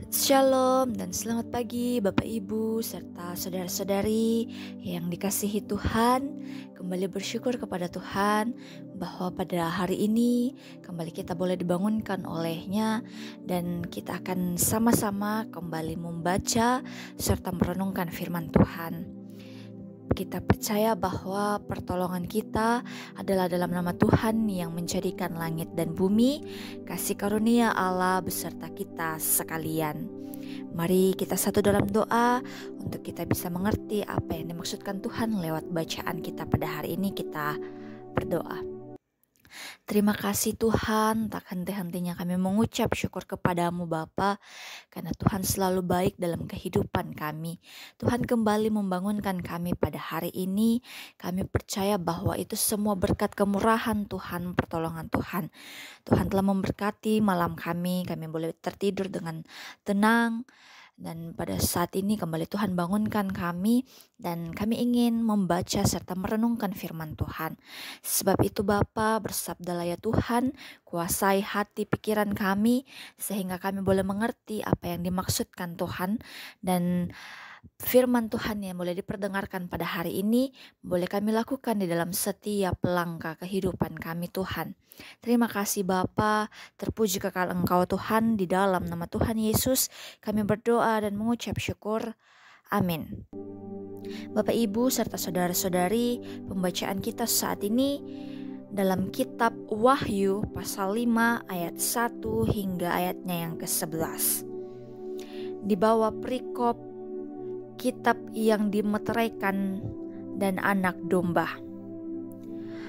Shalom dan selamat pagi Bapak Ibu serta saudara-saudari yang dikasihi Tuhan. Kembali bersyukur kepada Tuhan bahwa pada hari ini kembali kita boleh dibangunkan oleh-Nya dan kita akan sama-sama kembali membaca serta merenungkan firman Tuhan. Kita percaya bahwa pertolongan kita adalah dalam nama Tuhan yang menjadikan langit dan bumi, kasih karunia Allah beserta kita sekalian. Mari kita satu dalam doa untuk kita bisa mengerti apa yang dimaksudkan Tuhan lewat bacaan kita pada hari ini. Kita berdoa. Terima kasih Tuhan, tak henti-hentinya kami mengucap syukur kepadamu Bapa, karena Tuhan selalu baik dalam kehidupan kami. Tuhan kembali membangunkan kami pada hari ini. Kami percaya bahwa itu semua berkat kemurahan Tuhan, pertolongan Tuhan. Tuhan telah memberkati malam kami boleh tertidur dengan tenang. Dan pada saat ini kembali Tuhan bangunkan kami dan kami ingin membaca serta merenungkan firman Tuhan. Sebab itu Bapa, bersabdalah ya Tuhan, kuasai hati pikiran kami sehingga kami boleh mengerti apa yang dimaksudkan Tuhan, dan firman Tuhan yang boleh diperdengarkan pada hari ini boleh kami lakukan di dalam setiap langkah kehidupan kami Tuhan. Terima kasih Bapa, terpuji kekal Engkau Tuhan, di dalam nama Tuhan Yesus kami berdoa dan mengucap syukur. Amin. Bapak Ibu serta saudara-saudari, pembacaan kita saat ini dalam kitab Wahyu pasal 5 ayat 1 hingga ayatnya yang ke-11. Di bawah perikop kitab yang dimeteraikan dan anak domba.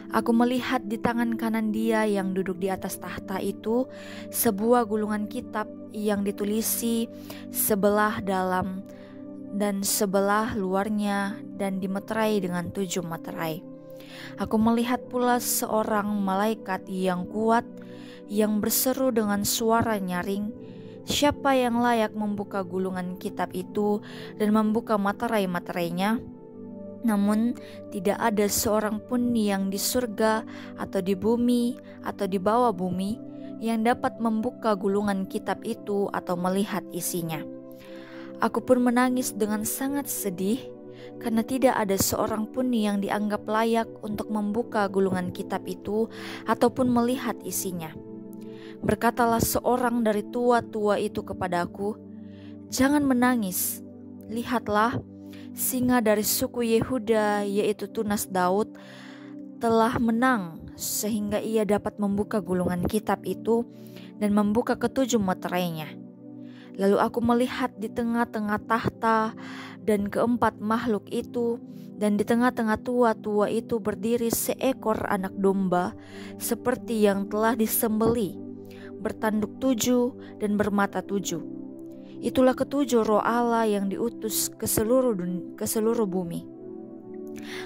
Aku melihat di tangan kanan Dia yang duduk di atas tahta itu sebuah gulungan kitab yang ditulisi sebelah dalam dan sebelah luarnya dan dimeterai dengan 7 meterai. Aku melihat pula seorang malaikat yang kuat yang berseru dengan suara nyaring, "Siapa yang layak membuka gulungan kitab itu dan membuka materai-materainya?" Namun tidak ada seorang pun yang di surga atau di bumi atau di bawah bumi yang dapat membuka gulungan kitab itu atau melihat isinya. Aku pun menangis dengan sangat sedih karena tidak ada seorang pun yang dianggap layak untuk membuka gulungan kitab itu ataupun melihat isinya. Berkatalah seorang dari tua-tua itu kepadaku, "Jangan menangis, lihatlah, singa dari suku Yehuda yaitu tunas Daud telah menang sehingga ia dapat membuka gulungan kitab itu dan membuka ke-7 meterainya." Lalu aku melihat di tengah-tengah tahta dan keempat makhluk itu, dan di tengah-tengah tua-tua itu berdiri seekor anak domba seperti yang telah disembeli, bertanduk 7 dan bermata 7. Itulah ke-7 roh Allah yang diutus ke seluruh bumi.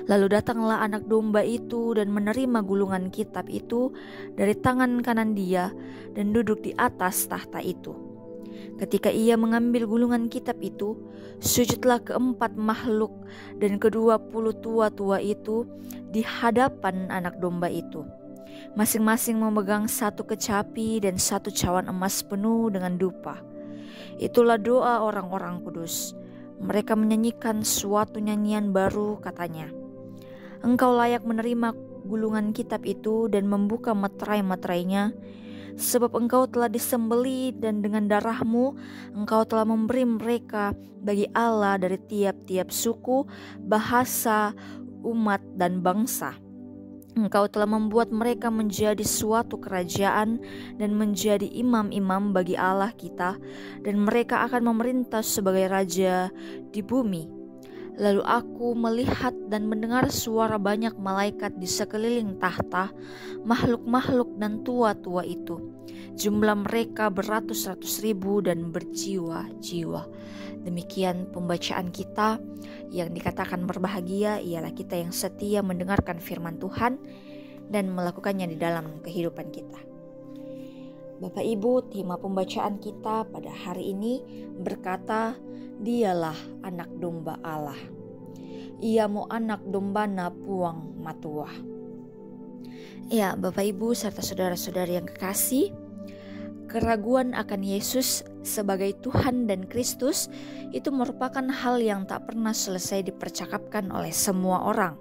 Lalu datanglah anak domba itu dan menerima gulungan kitab itu dari tangan kanan Dia dan duduk di atas tahta itu. Ketika ia mengambil gulungan kitab itu, sujudlah keempat makhluk dan ke-20 tua-tua itu di hadapan anak domba itu. Masing-masing memegang satu kecapi dan satu cawan emas penuh dengan dupa. Itulah doa orang-orang kudus. Mereka menyanyikan suatu nyanyian baru, katanya, "Engkau layak menerima gulungan kitab itu dan membuka meterai-meterainya, sebab engkau telah disembeli dan dengan darahmu engkau telah memberi mereka bagi Allah dari tiap-tiap suku, bahasa, umat, dan bangsa. Engkau telah membuat mereka menjadi suatu kerajaan dan menjadi imam-imam bagi Allah kita, dan mereka akan memerintah sebagai raja di bumi." Lalu aku melihat dan mendengar suara banyak malaikat di sekeliling tahta, makhluk-makhluk dan tua-tua itu. Jumlah mereka beratus-ratus ribu dan berjiwa-jiwa. Demikian pembacaan kita. Yang dikatakan berbahagia ialah kita yang setia mendengarkan firman Tuhan dan melakukannya di dalam kehidupan kita. Bapak Ibu, tema pembacaan kita pada hari ini berkata, "Dialah anak domba Allah. Ia mau anak domba na puang matua." Ya, Bapak Ibu serta saudara-saudari yang kekasih, keraguan akan Yesus sebagai Tuhan dan Kristus itu merupakan hal yang tak pernah selesai dipercakapkan oleh semua orang,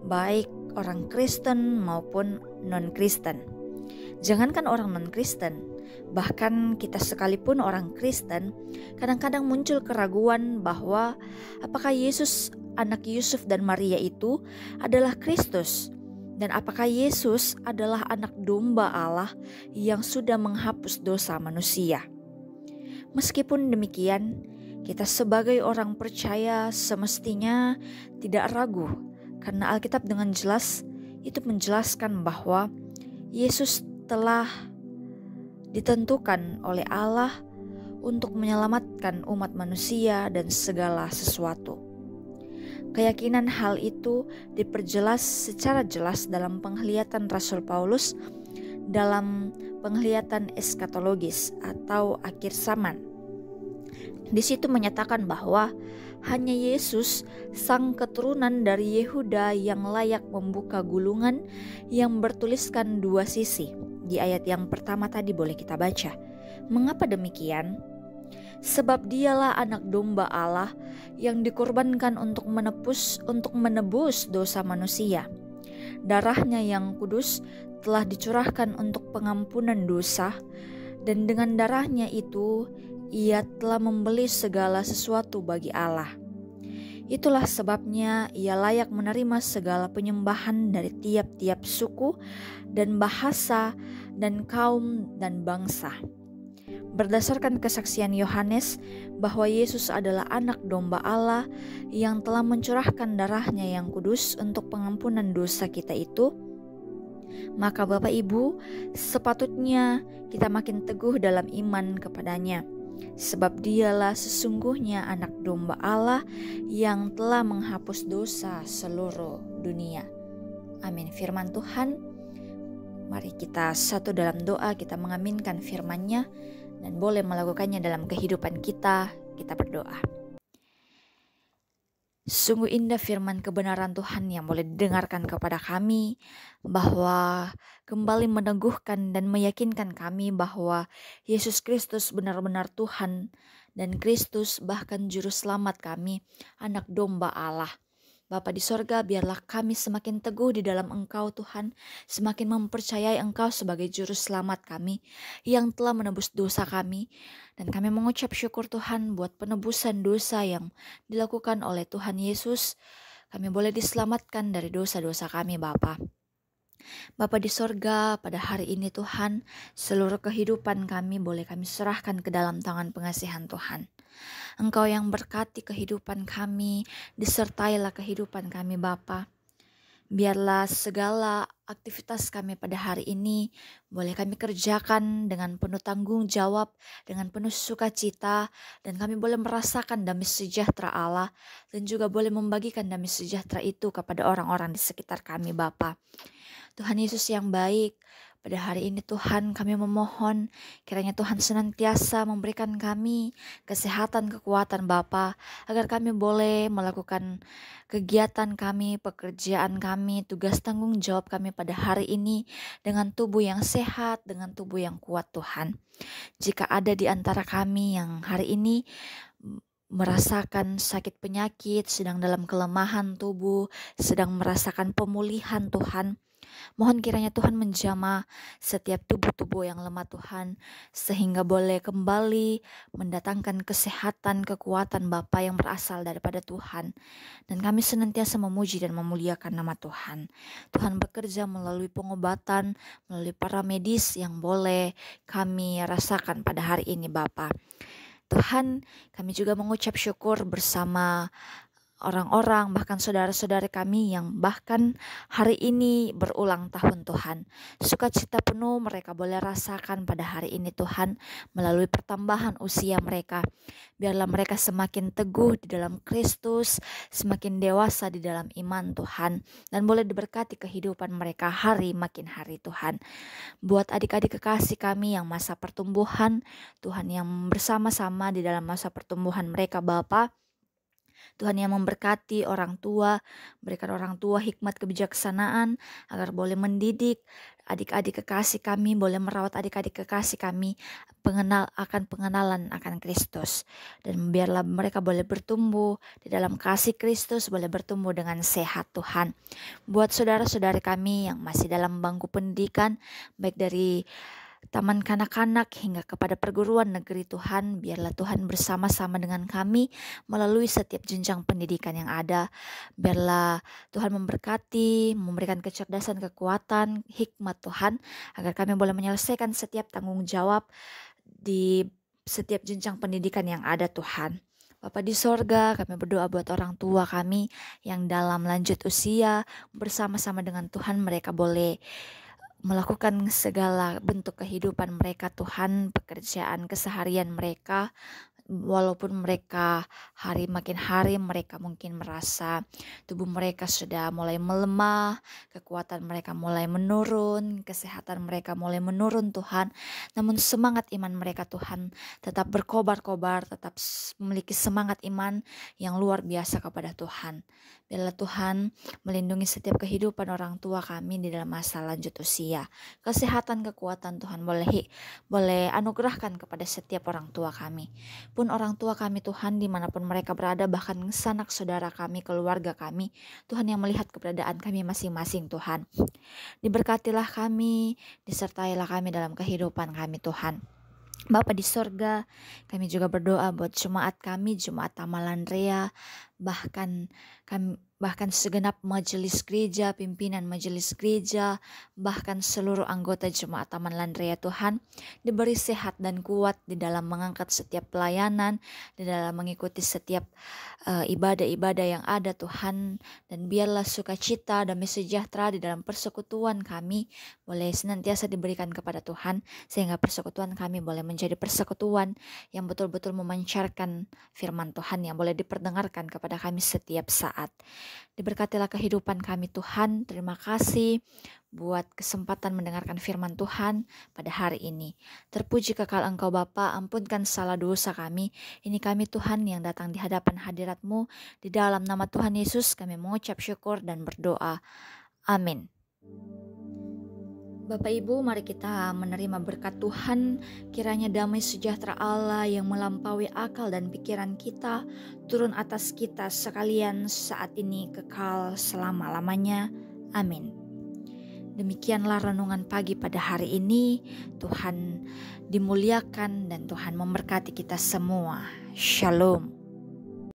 baik orang Kristen maupun non-Kristen. Jangankan orang non-Kristen, bahkan kita sekalipun orang Kristen, kadang-kadang muncul keraguan bahwa apakah Yesus anak Yusuf dan Maria itu adalah Kristus, dan apakah Yesus adalah anak domba Allah yang sudah menghapus dosa manusia. Meskipun demikian, kita sebagai orang percaya semestinya tidak ragu, karena Alkitab dengan jelas itu menjelaskan bahwa Yesus telah ditentukan oleh Allah untuk menyelamatkan umat manusia dan segala sesuatu. Keyakinan hal itu diperjelas secara jelas dalam penglihatan Rasul Paulus dalam penglihatan eskatologis atau akhir zaman. Di situ menyatakan bahwa hanya Yesus, sang keturunan dari Yehuda, yang layak membuka gulungan yang bertuliskan dua sisi. Di ayat yang pertama tadi boleh kita baca. Mengapa demikian? Sebab dialah anak domba Allah yang dikorbankan untuk menebus dosa manusia. Darahnya yang kudus telah dicurahkan untuk pengampunan dosa, dan dengan darahnya itu ia telah membeli segala sesuatu bagi Allah. Itulah sebabnya ia layak menerima segala penyembahan dari tiap-tiap suku dan bahasa dan kaum dan bangsa. Berdasarkan kesaksian Yohanes bahwa Yesus adalah anak domba Allah yang telah mencurahkan darahnya yang kudus untuk pengampunan dosa kita itu, maka Bapak Ibu, sepatutnya kita makin teguh dalam iman kepadanya, sebab dialah sesungguhnya anak domba Allah yang telah menghapus dosa seluruh dunia. Amin. Firman Tuhan, mari kita satu dalam doa, kita mengaminkan firman-Nya dan boleh melakukannya dalam kehidupan kita. Kita berdoa. Sungguh indah firman kebenaran Tuhan yang boleh didengarkan kepada kami, bahwa kembali meneguhkan dan meyakinkan kami bahwa Yesus Kristus benar-benar Tuhan dan Kristus bahkan juru selamat kami, anak domba Allah. Bapa di sorga, biarlah kami semakin teguh di dalam Engkau Tuhan, semakin mempercayai Engkau sebagai juru selamat kami yang telah menebus dosa kami. Dan kami mengucap syukur Tuhan buat penebusan dosa yang dilakukan oleh Tuhan Yesus. Kami boleh diselamatkan dari dosa-dosa kami Bapa. Bapa di sorga, pada hari ini Tuhan, seluruh kehidupan kami boleh kami serahkan ke dalam tangan pengasihan Tuhan. Engkau yang berkati kehidupan kami, disertailah kehidupan kami Bapa. Biarlah segala aktivitas kami pada hari ini boleh kami kerjakan dengan penuh tanggung jawab, dengan penuh sukacita, dan kami boleh merasakan damai sejahtera Allah, dan juga boleh membagikan damai sejahtera itu kepada orang-orang di sekitar kami Bapa. Tuhan Yesus yang baik, pada hari ini Tuhan kami memohon kiranya Tuhan senantiasa memberikan kami kesehatan, kekuatan Bapa, agar kami boleh melakukan kegiatan kami, pekerjaan kami, tugas tanggung jawab kami pada hari ini dengan tubuh yang sehat, dengan tubuh yang kuat Tuhan. Jika ada di antara kami yang hari ini merasakan sakit penyakit, sedang dalam kelemahan tubuh, sedang merasakan pemulihan Tuhan, mohon kiranya Tuhan menjamah setiap tubuh-tubuh yang lemah Tuhan, sehingga boleh kembali mendatangkan kesehatan, kekuatan Bapa yang berasal daripada Tuhan. Dan kami senantiasa memuji dan memuliakan nama Tuhan. Tuhan bekerja melalui pengobatan, melalui para medis yang boleh kami rasakan pada hari ini Bapa. Tuhan, kami juga mengucap syukur bersama orang-orang, bahkan saudara-saudara kami yang bahkan hari ini berulang tahun Tuhan. Sukacita penuh mereka boleh rasakan pada hari ini Tuhan, melalui pertambahan usia mereka. Biarlah mereka semakin teguh di dalam Kristus, semakin dewasa di dalam iman Tuhan, dan boleh diberkati kehidupan mereka hari makin hari Tuhan. Buat adik-adik kekasih kami yang masa pertumbuhan, Tuhan yang bersama-sama di dalam masa pertumbuhan mereka Bapa, Tuhan yang memberkati orang tua, berikan orang tua hikmat kebijaksanaan agar boleh mendidik adik-adik kekasih kami, boleh merawat adik-adik kekasih kami pengenalan akan Kristus. Dan biarlah mereka boleh bertumbuh di dalam kasih Kristus, boleh bertumbuh dengan sehat Tuhan. Buat saudara-saudari kami yang masih dalam bangku pendidikan, baik dari taman kanak-kanak hingga kepada perguruan negeri Tuhan, biarlah Tuhan bersama-sama dengan kami melalui setiap jenjang pendidikan yang ada. Biarlah Tuhan memberkati, memberikan kecerdasan, kekuatan, hikmat Tuhan, agar kami boleh menyelesaikan setiap tanggung jawab di setiap jenjang pendidikan yang ada Tuhan. Bapa di sorga, kami berdoa buat orang tua kami yang dalam lanjut usia, bersama-sama dengan Tuhan mereka boleh melakukan segala bentuk kehidupan mereka Tuhan, pekerjaan keseharian mereka, walaupun mereka makin hari mereka mungkin merasa tubuh mereka sudah mulai melemah, kekuatan mereka mulai menurun, kesehatan mereka mulai menurun Tuhan. Namun semangat iman mereka Tuhan tetap berkobar-kobar, tetap memiliki semangat iman yang luar biasa kepada Tuhan. Biarlah Tuhan melindungi setiap kehidupan orang tua kami di dalam masa lanjut usia. Kesehatan, kekuatan Tuhan boleh anugerahkan kepada setiap orang tua kami. Pun orang tua kami Tuhan dimanapun mereka berada, bahkan sanak saudara kami, keluarga kami, Tuhan yang melihat keberadaan kami masing-masing Tuhan. Diberkatilah kami, disertailah kami dalam kehidupan kami Tuhan. Bapa di sorga, kami juga berdoa buat jemaat kami, jemaat Tamalan Rea, bahkan segenap majelis gereja, pimpinan majelis gereja, bahkan seluruh anggota jemaat Taman Landrea Tuhan, diberi sehat dan kuat di dalam mengangkat setiap pelayanan, di dalam mengikuti setiap ibadah-ibadah yang ada Tuhan, dan biarlah sukacita, damai sejahtera di dalam persekutuan kami boleh senantiasa diberikan kepada Tuhan, sehingga persekutuan kami boleh menjadi persekutuan yang betul-betul memancarkan firman Tuhan yang boleh diperdengarkan kepada kami setiap saat. Diberkatilah kehidupan kami Tuhan. Terima kasih buat kesempatan mendengarkan firman Tuhan pada hari ini. Terpuji kekal Engkau Bapa, ampunkan salah dosa kami. Ini kami Tuhan yang datang di hadapan hadirat-Mu. Di dalam nama Tuhan Yesus kami mengucap syukur dan berdoa. Amin. Bapak Ibu, mari kita menerima berkat Tuhan. Kiranya damai sejahtera Allah yang melampaui akal dan pikiran kita turun atas kita sekalian saat ini kekal selama-lamanya. Amin. Demikianlah renungan pagi pada hari ini. Tuhan dimuliakan dan Tuhan memberkati kita semua. Shalom.